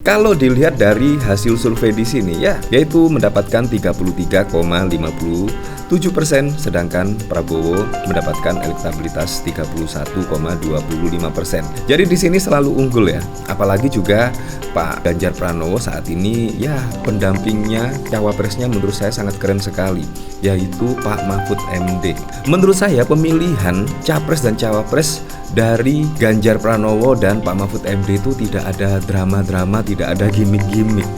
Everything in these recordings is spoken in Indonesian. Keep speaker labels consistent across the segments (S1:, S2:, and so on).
S1: Kalau dilihat dari hasil survei di sini ya, yaitu mendapatkan 33,57%, sedangkan Prabowo mendapatkan elektabilitas 31,25%. Jadi di sini selalu unggul ya. Apalagi juga Pak Ganjar Pranowo saat ini ya pendampingnya, cawapresnya menurut saya sangat keren sekali, yaitu Pak Mahfud MD. Menurut saya pemilihan capres dan cawapres dari Ganjar Pranowo dan Pak Mahfud MD itu tidak ada drama-drama, tidak ada gimmick-gimmick.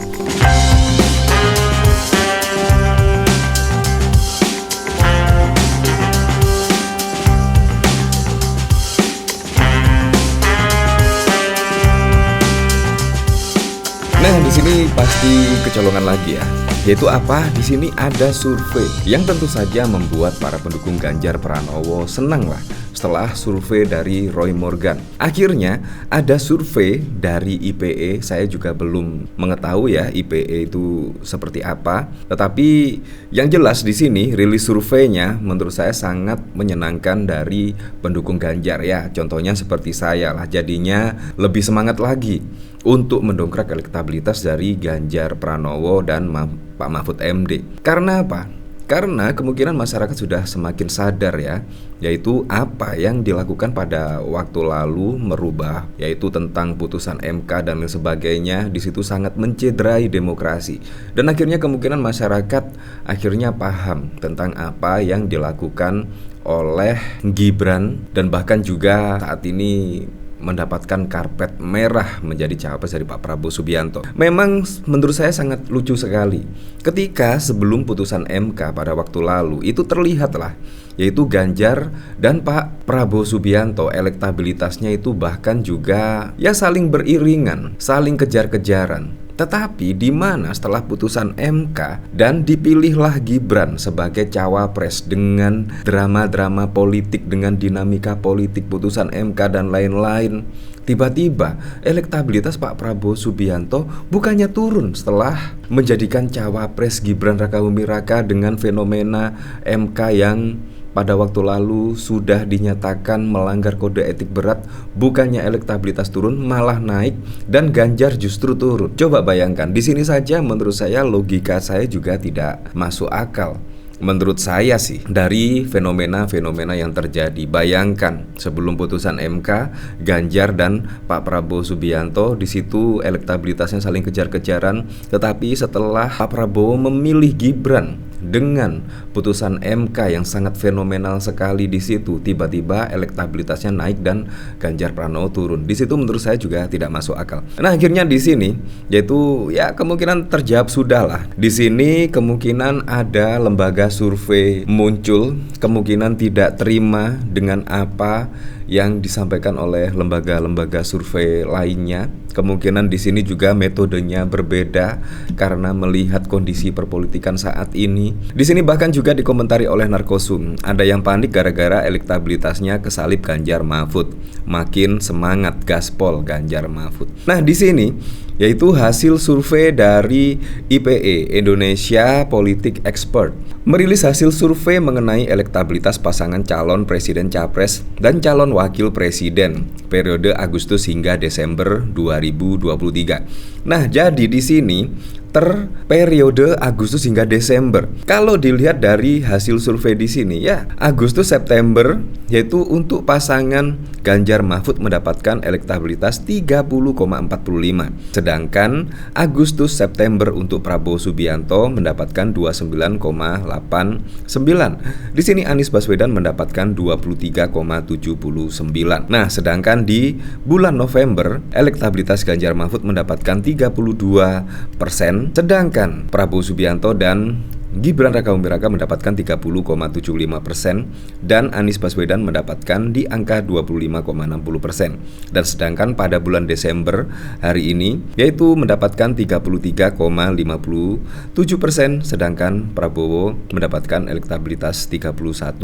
S1: Nah, di sini pasti kecolongan lagi ya. Yaitu apa? Di sini ada survei yang tentu saja membuat para pendukung Ganjar Pranowo senang lah. Setelah survei dari Roy Morgan, akhirnya ada survei dari IPE. Saya juga belum mengetahui ya IPE itu seperti apa. Tetapi yang jelas di sini rilis surveinya menurut saya sangat menyenangkan dari pendukung Ganjar ya. Contohnya seperti saya lah, jadinya lebih semangat lagi untuk mendongkrak elektabilitas dari Ganjar Pranowo dan Pak Mahfud MD. Karena apa? Karena kemungkinan masyarakat sudah semakin sadar ya, yaitu apa yang dilakukan pada waktu lalu merubah, yaitu tentang putusan MK dan lain sebagainya, di situ sangat mencederai demokrasi. Dan akhirnya kemungkinan masyarakat akhirnya paham tentang apa yang dilakukan oleh Gibran, dan bahkan juga saat ini mendapatkan karpet merah menjadi cawapres dari Pak Prabowo Subianto. Memang menurut saya sangat lucu sekali ketika sebelum putusan MK pada waktu lalu itu terlihatlah, yaitu Ganjar dan Pak Prabowo Subianto elektabilitasnya itu bahkan juga ya saling beriringan, saling kejar-kejaran. Tetapi di mana setelah putusan MK dan dipilihlah Gibran sebagai cawapres dengan drama-drama politik, dengan dinamika politik putusan MK dan lain-lain, tiba-tiba elektabilitas Pak Prabowo Subianto bukannya turun setelah menjadikan cawapres Gibran Rakabuming Raka dengan fenomena MK yang pada waktu lalu sudah dinyatakan melanggar kode etik berat. Bukannya elektabilitas turun, malah naik, dan Ganjar justru turun. Coba bayangkan, di sini saja menurut saya logika saya juga tidak masuk akal. Menurut saya sih, dari fenomena-fenomena yang terjadi, bayangkan sebelum putusan MK, Ganjar dan Pak Prabowo Subianto di situ elektabilitasnya saling kejar-kejaran, tetapi setelah Pak Prabowo memilih Gibran dengan putusan MK yang sangat fenomenal sekali di situ, tiba-tiba elektabilitasnya naik dan Ganjar Pranowo turun. Di situ menurut saya juga tidak masuk akal. Nah, akhirnya di sini yaitu ya kemungkinan terjawab sudah lah. Di sini kemungkinan ada lembaga survei muncul, kemungkinan tidak terima dengan apa yang disampaikan oleh lembaga-lembaga survei lainnya. Kemungkinan di sini juga metodenya berbeda karena melihat kondisi perpolitikan saat ini. Di sini bahkan juga dikomentari oleh Narkosum, ada yang panik gara-gara elektabilitasnya kesalip Ganjar Mahfud. Makin semangat gaspol Ganjar Mahfud. Nah, di sini yaitu hasil survei dari IPE, Indonesia Politik Expert, merilis hasil survei mengenai elektabilitas pasangan calon presiden capres dan calon wakil presiden periode Agustus hingga Desember 2023. Nah, jadi di sini periode Agustus hingga Desember. Kalau dilihat dari hasil survei di sini ya, Agustus September yaitu untuk pasangan Ganjar Mahfud mendapatkan elektabilitas 30,45. Sedangkan Agustus September untuk Prabowo Subianto mendapatkan 29,89. Di sini Anies Baswedan mendapatkan 23,79. Nah, sedangkan di bulan November elektabilitas Ganjar Mahfud mendapatkan 32%. Sedangkan Prabowo Subianto dan Gibran Rakabuming Raka mendapatkan 30,75% dan Anies Baswedan mendapatkan di angka 25,60%. Dan sedangkan pada bulan Desember hari ini yaitu mendapatkan 33,57%, sedangkan Prabowo mendapatkan elektabilitas 31,25%.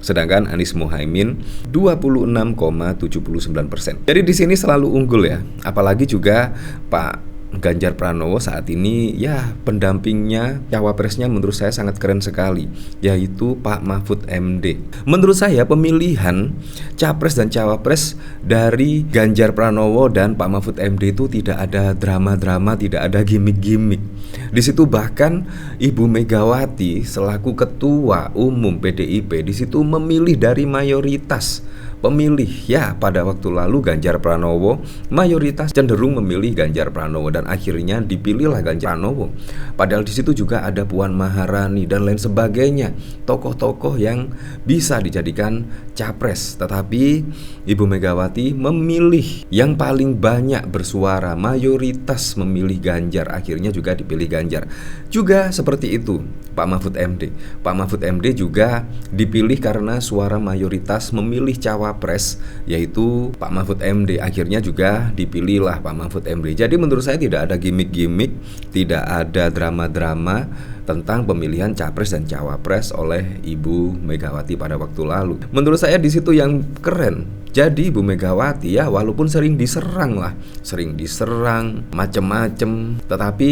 S1: Sedangkan Anies Muhaimin 26,79%. Jadi di sini selalu unggul ya. Apalagi juga Pak Ganjar Pranowo saat ini ya pendampingnya, cawapresnya menurut saya sangat keren sekali, yaitu Pak Mahfud MD. Menurut saya pemilihan capres dan cawapres dari Ganjar Pranowo dan Pak Mahfud MD itu tidak ada drama-drama, tidak ada gimmick-gimmick. Di situ bahkan Ibu Megawati selaku Ketua Umum PDIP di situ memilih dari mayoritas pemilih. Ya, pada waktu lalu Ganjar Pranowo mayoritas cenderung memilih Ganjar Pranowo dan akhirnya dipilihlah Ganjar Pranowo. Padahal di situ juga ada Puan Maharani dan lain sebagainya, tokoh-tokoh yang bisa dijadikan capres. Tetapi Ibu Megawati memilih yang paling banyak bersuara, mayoritas memilih Ganjar, akhirnya juga dipilih Ganjar. Juga seperti itu Pak Mahfud MD. Pak Mahfud MD juga dipilih karena suara mayoritas memilih cawapres, yaitu Pak Mahfud MD. Akhirnya juga dipilihlah Pak Mahfud MD. Jadi menurut saya tidak ada gimmick-gimmick, tidak ada drama-drama tentang pemilihan capres dan cawapres oleh Ibu Megawati pada waktu lalu. Menurut saya di situ yang keren. Jadi Ibu Megawati ya walaupun sering diserang macem-macem, tetapi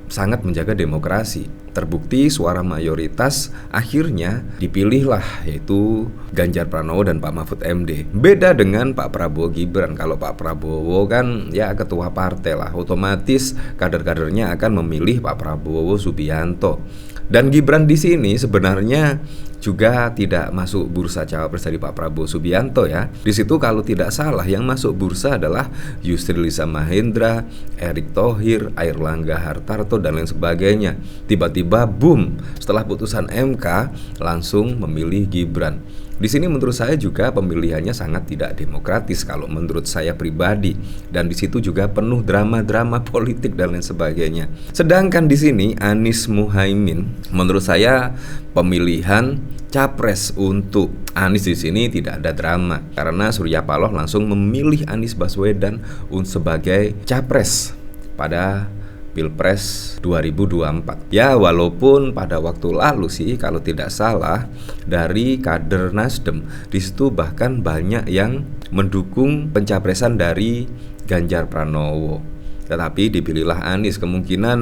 S1: sangat menjaga demokrasi. Terbukti suara mayoritas akhirnya dipilihlah, yaitu Ganjar Pranowo dan Pak Mahfud MD. Beda dengan Pak Prabowo Gibran. Kalau Pak Prabowo kan ya ketua partai lah, otomatis kader-kadernya akan memilih Pak Prabowo Subianto. Dan Gibran di sini sebenarnya juga tidak masuk bursa cawapres dari Pak Prabowo Subianto ya. Di situ kalau tidak salah yang masuk bursa adalah Yusril Iza Mahendra, Erick Thohir, Airlangga Hartarto dan lain sebagainya. Tiba-tiba boom, setelah putusan MK langsung memilih Gibran. Di sini menurut saya juga pemilihannya sangat tidak demokratis kalau menurut saya pribadi, dan di situ juga penuh drama-drama politik dan lain sebagainya. Sedangkan di sini Anies Muhaimin, menurut saya pemilihan capres untuk Anies di sini tidak ada drama karena Surya Paloh langsung memilih Anies Baswedan sebagai capres pada Pilpres 2024. Ya walaupun pada waktu lalu sih kalau tidak salah dari kader Nasdem di situ bahkan banyak yang mendukung pencapresan dari Ganjar Pranowo. Tetapi dipilihlah Anies. Kemungkinan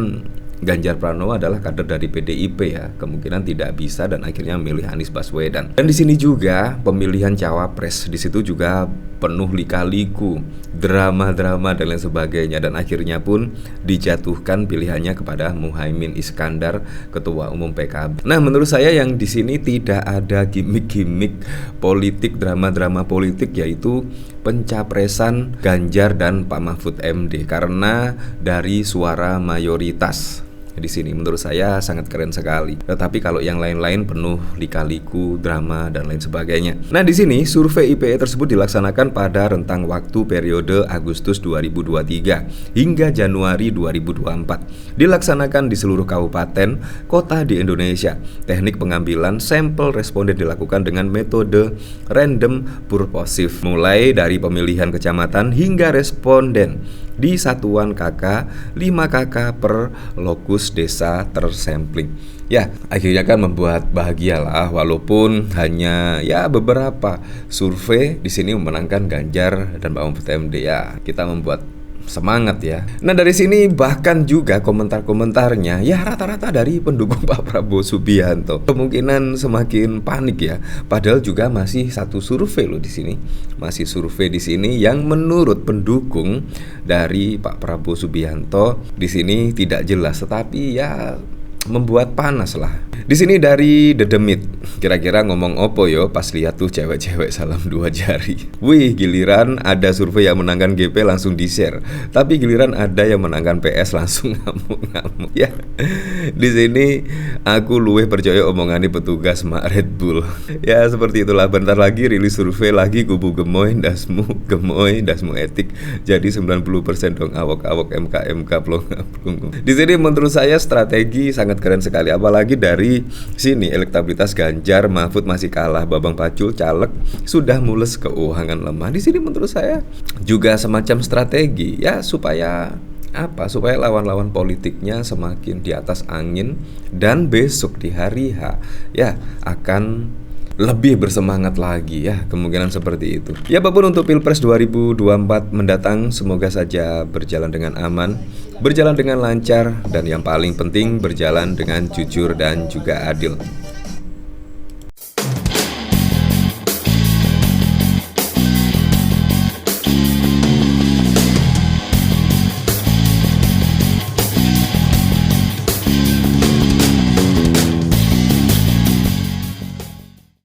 S1: Ganjar Pranowo adalah kader dari PDIP ya, kemungkinan tidak bisa dan akhirnya memilih Anies Baswedan. Dan di sini juga pemilihan cawapres di situ juga penuh lika-liku, drama-drama dan lain sebagainya, dan akhirnya pun dijatuhkan pilihannya kepada Muhaimin Iskandar, Ketua Umum PKB. Nah, menurut saya yang di sini tidak ada gimmick-gimmick politik, drama-drama politik, yaitu pencapresan Ganjar dan Pak Mahfud MD karena dari suara mayoritas. Di sini menurut saya sangat keren sekali. Tetapi kalau yang lain-lain penuh lika-liku, drama dan lain sebagainya. Nah, di sini survei IPE tersebut dilaksanakan pada rentang waktu periode Agustus 2023 hingga Januari 2024. Dilaksanakan di seluruh kabupaten kota di Indonesia. Teknik pengambilan sampel responden dilakukan dengan metode random purposive, mulai dari pemilihan kecamatan hingga responden di satuan KK, 5 KK per lokus desa tersampling. Ya, akhirnya kan membuat bahagialah walaupun hanya ya beberapa survei di sini memenangkan Ganjar dan Pak Mahfud MD. Ya, kita membuat semangat ya. Nah, dari sini bahkan juga komentar-komentarnya ya rata-rata dari pendukung Pak Prabowo Subianto. Kemungkinan semakin panik ya. Padahal juga masih satu survei loh di sini. Masih survei di sini yang menurut pendukung dari Pak Prabowo Subianto di sini tidak jelas, tetapi ya membuat panas lah. Di sini dari Dedemit, kira-kira ngomong opo yo pas lihat tuh cewek-cewek salam 2 jari. Wih, giliran ada survei yang menangkan GP langsung di-share, tapi giliran ada yang menangkan PS langsung ngamuk-ngamuk. Ya, di sini aku luwih percaya omongannya petugas Mak Red Bull. Ya seperti itulah, bentar lagi rilis survei lagi kubu gemoy dasmu etik. Jadi 90% dong awok-awok MK plong-plong. Di sini menurut saya strategi sangat keren sekali, apalagi dari sini elektabilitas Ganjar Mahfud masih kalah, Bambang Pacul caleg sudah mules, keuangan lemah. Di sini menurut saya juga semacam strategi ya supaya supaya lawan-lawan politiknya semakin di atas angin dan besok di hari H ya akan lebih bersemangat lagi ya, kemungkinan seperti itu. Ya, apapun untuk Pilpres 2024 mendatang, semoga saja berjalan dengan aman, berjalan dengan lancar, dan yang paling penting berjalan dengan jujur dan juga adil.